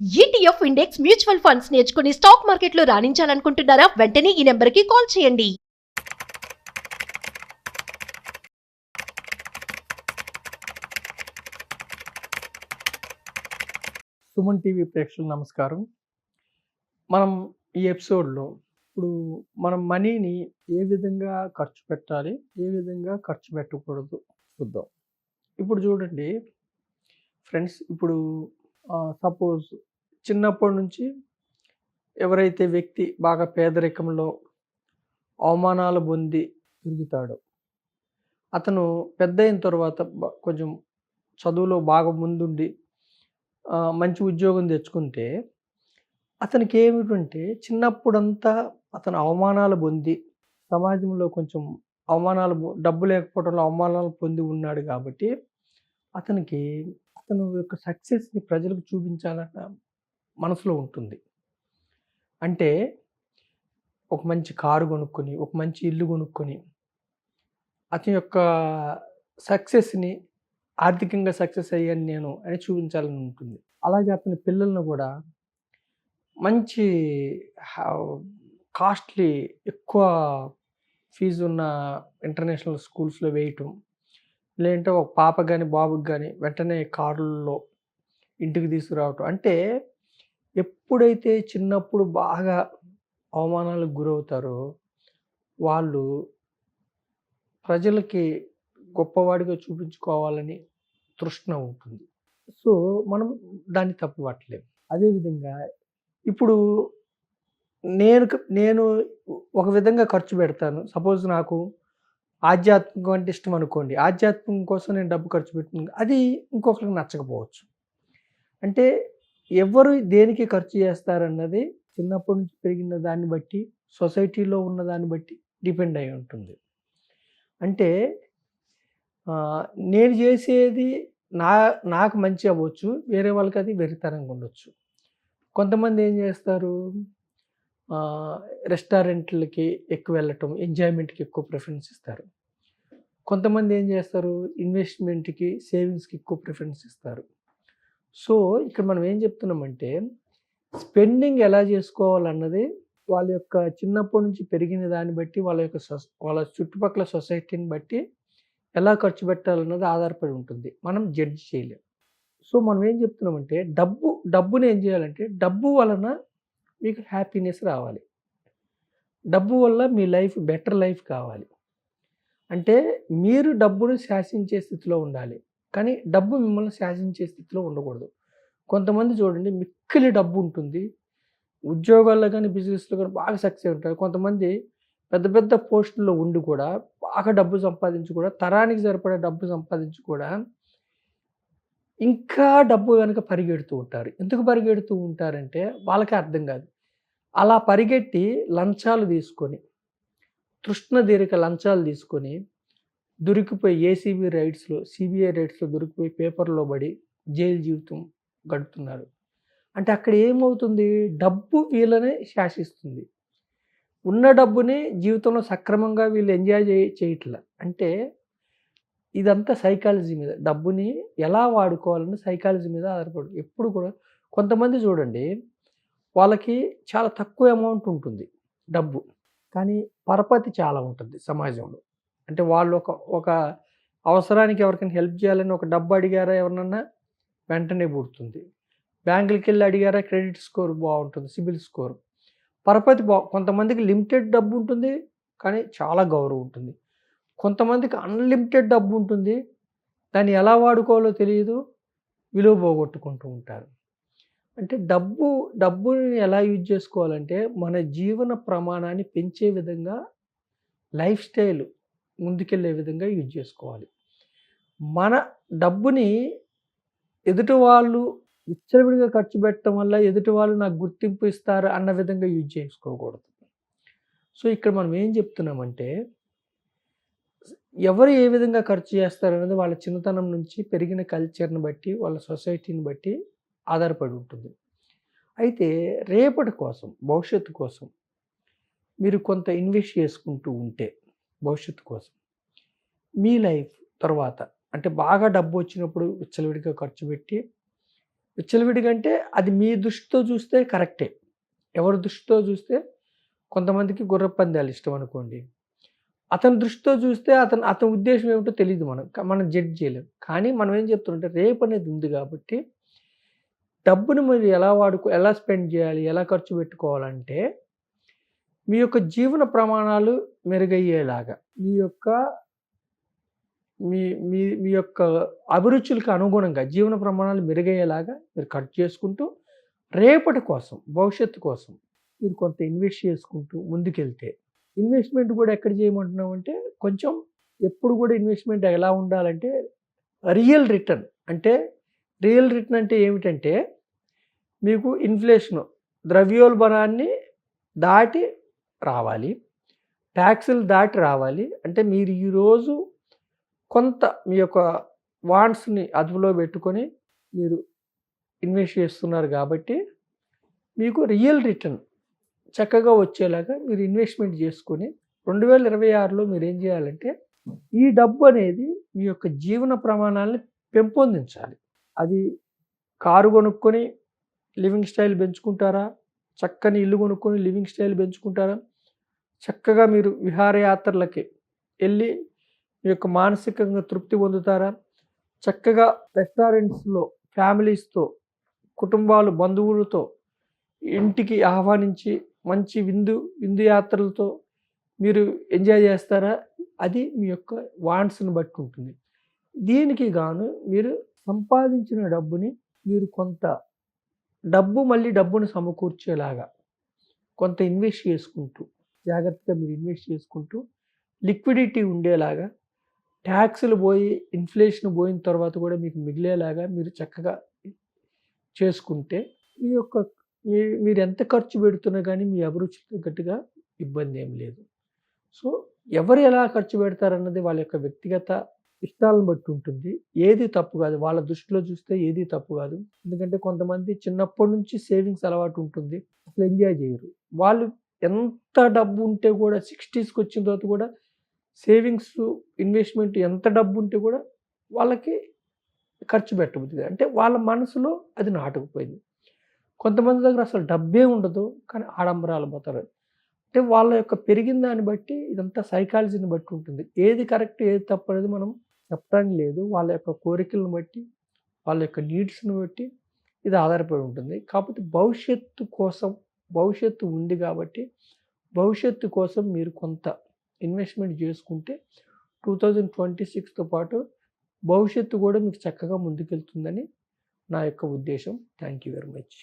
ETF index mutual funds నేర్చుకుని stock మార్కెట్లో రాణించాలనుకుంటున్నారా? వెంటనే ఈ నెంబర్కి కాల్ చేయండి. సుమన్ టీవీ ప్రేక్షకులకు నమస్కారం. మనం ఈ ఎపిసోడ్లో ఇప్పుడు మనం మనీని ఏ విధంగా ఖర్చు పెట్టాలి, ఏ విధంగా ఖర్చు పెట్టకూడదు చూద్దాం. ఇప్పుడు చూడండి ఫ్రెండ్స్, ఇప్పుడు సపోజ్ చిన్నప్పటి నుంచి ఎవరైతే వ్యక్తి బాగా పేదరికంలో అవమానాలు పొంది తిరుగుతాడో అతను పెద్ద అయిన తర్వాత కొంచెం చదువులో బాగా ముందుండి మంచి ఉద్యోగం తెచ్చుకుంటే అతనికి ఏమిటంటే చిన్నప్పుడంతా అతను అవమానాలు పొంది సమాజంలో కొంచెం డబ్బు లేకపోవడంలో అవమానాలు పొంది ఉన్నాడు కాబట్టి అతను యొక్క సక్సెస్ని ప్రజలకు చూపించాలన్న మనసులో ఉంటుంది. అంటే ఒక మంచి కారు కొనుక్కొని, ఒక మంచి ఇల్లు కొనుక్కొని అతని యొక్క సక్సెస్ని ఆర్థికంగా సక్సెస్ అయ్యాను నేను అని చూపించాలని ఉంటుంది. అలాగే అతని పిల్లలను కూడా మంచి కాస్ట్లీ ఎక్కువ ఫీజు ఉన్న ఇంటర్నేషనల్ స్కూల్స్లో వేయటం, లేదంటే ఒక పాప కానీ బాబుకి కానీ వెంటనే కారుల్లో ఇంటికి తీసుకురావటం. అంటే ఎప్పుడైతే చిన్నప్పుడు బాగా అవమానాలకు గురవుతారో వాళ్ళు ప్రజలకి గొప్పవాడిగా చూపించుకోవాలని తృష్ణ ఉంటుంది. సో మనం దాన్ని తప్పుపట్టలేము. అదేవిధంగా ఇప్పుడు నేను ఒక విధంగా ఖర్చు పెడతాను. సపోజ్ నాకు ఆధ్యాత్మికం అంటే ఇష్టం అనుకోండి, ఆధ్యాత్మికం కోసం నేను డబ్బు ఖర్చు పెడుతుంది, అది ఇంకొకరికి నచ్చకపోవచ్చు. అంటే ఎవరు దేనికి ఖర్చు చేస్తారన్నది చిన్నప్పటి నుంచి పెరిగిన దాన్ని బట్టి, సొసైటీలో ఉన్న దాన్ని బట్టి డిపెండ్ అయి ఉంటుంది. అంటే నేను చేసేది నాకు మంచి అవ్వచ్చు, వేరే వాళ్ళకి అది వెరితనంగా ఉండొచ్చు. కొంతమంది ఏం చేస్తారు, రెస్టారెంట్లకి ఎక్కువ వెళ్ళటం, ఎంజాయ్మెంట్కి ఎక్కువ ప్రిఫరెన్స్ ఇస్తారు. కొంతమంది ఏం చేస్తారు, ఇన్వెస్ట్మెంట్కి, సేవింగ్స్కి ఎక్కువ ప్రిఫరెన్స్ ఇస్తారు. సో ఇక్కడ మనం ఏం చెప్తున్నామంటే స్పెండింగ్ ఎలా చేసుకోవాలన్నది వాళ్ళ యొక్క చిన్నప్పటి నుంచి పెరిగిన దాన్ని బట్టి, వాళ్ళ చుట్టుపక్కల సొసైటీని బట్టి ఎలా ఖర్చు పెట్టాలన్నది ఆధారపడి ఉంటుంది. మనం జడ్జి చేయలేం. సో మనం ఏం చెప్తున్నామంటే డబ్బుని ఏం చేయాలంటే డబ్బు వలన మీకు హ్యాపీనెస్ రావాలి, డబ్బు వల్ల మీ లైఫ్ బెటర్ లైఫ్ కావాలి. అంటే మీరు డబ్బును శాసించే స్థితిలో ఉండాలి, కానీ డబ్బు మిమ్మల్ని శాసించే స్థితిలో ఉండకూడదు. కొంతమంది చూడండి మిక్కిలి డబ్బు ఉంటుంది, ఉద్యోగాల్లో కానీ బిజినెస్లో కానీ బాగా సక్సెస్ ఉంటారు. కొంతమంది పెద్ద పెద్ద పోస్టుల్లో ఉండి కూడా బాగా డబ్బు సంపాదించి కూడా, తరానికి సరిపడే డబ్బు సంపాదించి కూడా ఇంకా డబ్బు కనుక పరిగెడుతూ ఉంటారు. ఎందుకు పరిగెడుతూ ఉంటారంటే వాళ్ళకే అర్థం కాదు. అలా పరిగెట్టి లంచాలు తీసుకొని, తృష్ణ తీరిక లంచాలు తీసుకొని దొరికిపోయి ఏసీబీ రైడ్స్లో, సిబిఐ రైడ్స్లో దొరికిపోయి పేపర్లో పడి జైలు జీవితం గడుపుతున్నారు. అంటే అక్కడ ఏమవుతుంది, డబ్బు వీళ్ళనే శాసిస్తుంది. ఉన్న డబ్బుని జీవితంలో సక్రమంగా వీళ్ళు ఎంజాయ్ చేయట్లా. అంటే ఇదంతా సైకాలజీ మీద, డబ్బుని ఎలా వాడుకోవాలని సైకాలజీ మీద ఆధారపడు. ఎప్పుడు కూడా కొంతమంది చూడండి వాళ్ళకి చాలా తక్కువ అమౌంట్ ఉంటుంది డబ్బు, కానీ పరపతి చాలా ఉంటుంది సమాజంలో. అంటే వాళ్ళు ఒక అవసరానికి ఎవరికైనా హెల్ప్ చేయాలని ఒక డబ్బు అడిగారా ఎవరినన్నా వెంటనే పుడుతుంది. బ్యాంకులకి వెళ్ళి అడిగారా క్రెడిట్ స్కోర్ బాగుంటుంది, సిబిల్ స్కోర్. పరపతి కొంతమందికి లిమిటెడ్ డబ్బు ఉంటుంది కానీ చాలా గౌరవం ఉంటుంది. కొంతమందికి అన్లిమిటెడ్ డబ్బు ఉంటుంది, దాన్ని ఎలా వాడుకోవాలో తెలియదు, విలువ పోగొట్టుకుంటూ ఉంటారు. అంటే డబ్బుని ఎలా యూజ్ చేసుకోవాలంటే మన జీవన ప్రమాణాన్ని పెంచే విధంగా, లైఫ్ స్టైల్ ముందుకెళ్ళే విధంగా యూజ్ చేసుకోవాలి. మన డబ్బుని ఎదుటి వాళ్ళు విచ్చలవిడిగా ఖర్చు పెట్టడం వల్ల ఎదుటి వాళ్ళు నాకు గుర్తింపు ఇస్తారు అన్న విధంగా యూజ్ చేసుకోకూడదు. సో ఇక్కడ మనం ఏం చెప్తున్నామంటే ఎవరు ఏ విధంగా ఖర్చు చేస్తారనేది వాళ్ళ చిన్నతనం నుంచి పెరిగిన కల్చర్ని బట్టి, వాళ్ళ సొసైటీని బట్టి ఆధారపడి ఉంటుంది. అయితే రేపటి కోసం, భవిష్యత్తు కోసం మీరు కొంత ఇన్వెస్ట్ చేసుకుంటూ ఉంటే భవిష్యత్తు కోసం మీ లైఫ్ తర్వాత, అంటే బాగా డబ్బు వచ్చినప్పుడు విచ్చలవిడిగా ఖర్చు పెట్టి విచ్చలవిడిగా అంటే అది మీ దృష్టితో చూస్తే కరెక్టే. ఎవరి దృష్టితో చూస్తే కొంతమందికి గుర్రపు పందాలు ఇష్టం అనుకోండి. అతని దృష్టితో చూస్తే అతని ఉద్దేశ్యం ఏమిటో తెలీదు మనం. మనం జడ్జ్ చేయలేం. కానీ మనం ఏం చెప్తుంటే రేపనేది ఉంది కాబట్టి డబ్బుని మీరు ఎలా స్పెండ్ చేయాలి, ఎలా ఖర్చు పెట్టుకోవాలంటే మీ యొక్క జీవన ప్రమాణాలు మెరుగయ్యేలాగా, మీ యొక్క మీ మీ మీ యొక్క అభిరుచులకు అనుగుణంగా జీవన ప్రమాణాలు మెరుగయ్యేలాగా మీరు ఖర్చు చేసుకుంటూ రేపటి కోసం, భవిష్యత్తు కోసం మీరు కొంత ఇన్వెస్ట్ చేసుకుంటూ ముందుకెళ్తే, ఇన్వెస్ట్మెంట్ కూడా ఎక్కడ చేయమంటున్నామంటే కొంచెం ఎప్పుడు కూడా ఇన్వెస్ట్మెంట్ ఎలా ఉండాలంటే రియల్ రిటర్న్ అంటే ఏమిటంటే మీకు ఇన్ఫ్లేషను ద్రవ్యోల్బణాన్ని దాటి రావాలి, ట్యాక్సులు దాటి రావాలి. అంటే మీరు ఈరోజు కొంత మీ యొక్క వాంట్స్ని అదుపులో పెట్టుకొని మీరు ఇన్వెస్ట్ చేస్తున్నారు కాబట్టి మీకు రియల్ రిటర్న్ చక్కగా వచ్చేలాగా మీరు ఇన్వెస్ట్మెంట్ చేసుకొని 2026లో మీరు ఏం చేయాలంటే ఈ డబ్బు అనేది మీ యొక్క జీవన ప్రమాణాలని పెంపొందించాలి. అది కారు కొనుక్కొని లివింగ్ స్టైల్ పెంచుకుంటారా, చక్కని ఇల్లు కొనుక్కొని లివింగ్ స్టైల్ పెంచుకుంటారా, చక్కగా మీరు విహారయాత్రలకి వెళ్ళి మీ యొక్క మానసికంగా తృప్తి పొందుతారా, చక్కగా రెస్టారెంట్స్లో ఫ్యామిలీస్తో కుటుంబాలు బంధువులతో ఇంటికి ఆహ్వానించి మంచి విందు యాత్రలతో మీరు ఎంజాయ్ చేస్తారా, అది మీ యొక్క వాంట్స్ని బట్టి ఉంటుంది. దీనికి గాను మీరు సంపాదించిన డబ్బుని మీరు కొంత మళ్ళీ డబ్బును సమకూర్చేలాగా కొంత ఇన్వెస్ట్ చేసుకుంటూ జాగ్రత్తగా మీరు ఇన్వెస్ట్ చేసుకుంటూ లిక్విడిటీ ఉండేలాగా, ట్యాక్సులు పోయి ఇన్ఫ్లేషన్ పోయిన తర్వాత కూడా మీకు మిగిలేలాగా మీరు చక్కగా చేసుకుంటే మీ యొక్క మీరు ఎంత ఖర్చు పెడుతున్నా కానీ మీ అభిరుచికి తగ్గట్టుగా ఇబ్బంది ఏం లేదు. సో ఎవరు ఎలా ఖర్చు పెడతారన్నది వాళ్ళ యొక్క వ్యక్తిగత ఇష్టాలను బట్టి ఉంటుంది. ఏది తప్పు కాదు, వాళ్ళ దృష్టిలో చూస్తే ఏది తప్పు కాదు. ఎందుకంటే కొంతమంది చిన్నప్పటి నుంచి సేవింగ్స్ అలవాటు ఉంటుంది, అసలు ఎంజాయ్ చేయరు. వాళ్ళు ఎంత డబ్బు ఉంటే కూడా 60స్కి వచ్చిన తర్వాత కూడా సేవింగ్స్ ఇన్వెస్ట్మెంట్ ఎంత డబ్బు ఉంటే కూడా వాళ్ళకి ఖర్చు పెట్టబుద్ది, అంటే వాళ్ళ మనసులో అది నాటుకుపోయింది. కొంతమంది దగ్గర అసలు డబ్బే ఉండదు కానీ ఆడంబరాలు పోతారు. అంటే వాళ్ళ యొక్క పెరిగిన దాన్ని బట్టి ఇదంతా సైకాలజీని బట్టి ఉంటుంది. ఏది కరెక్ట్ ఏది తప్పు అనేది మనం చెప్పడానికి లేదు. వాళ్ళ యొక్క కోరికలను బట్టి, వాళ్ళ యొక్క నీడ్స్ని బట్టి ఇది ఆధారపడి ఉంటుంది. కాకపోతే భవిష్యత్తు ఉంది కాబట్టి భవిష్యత్తు కోసం మీరు కొంత ఇన్వెస్ట్మెంట్ చేసుకుంటే 2026తో పాటు భవిష్యత్తు కూడా మీకు చక్కగా ముందుకెళ్తుందని నా యొక్క ఉద్దేశం. Thank you very much.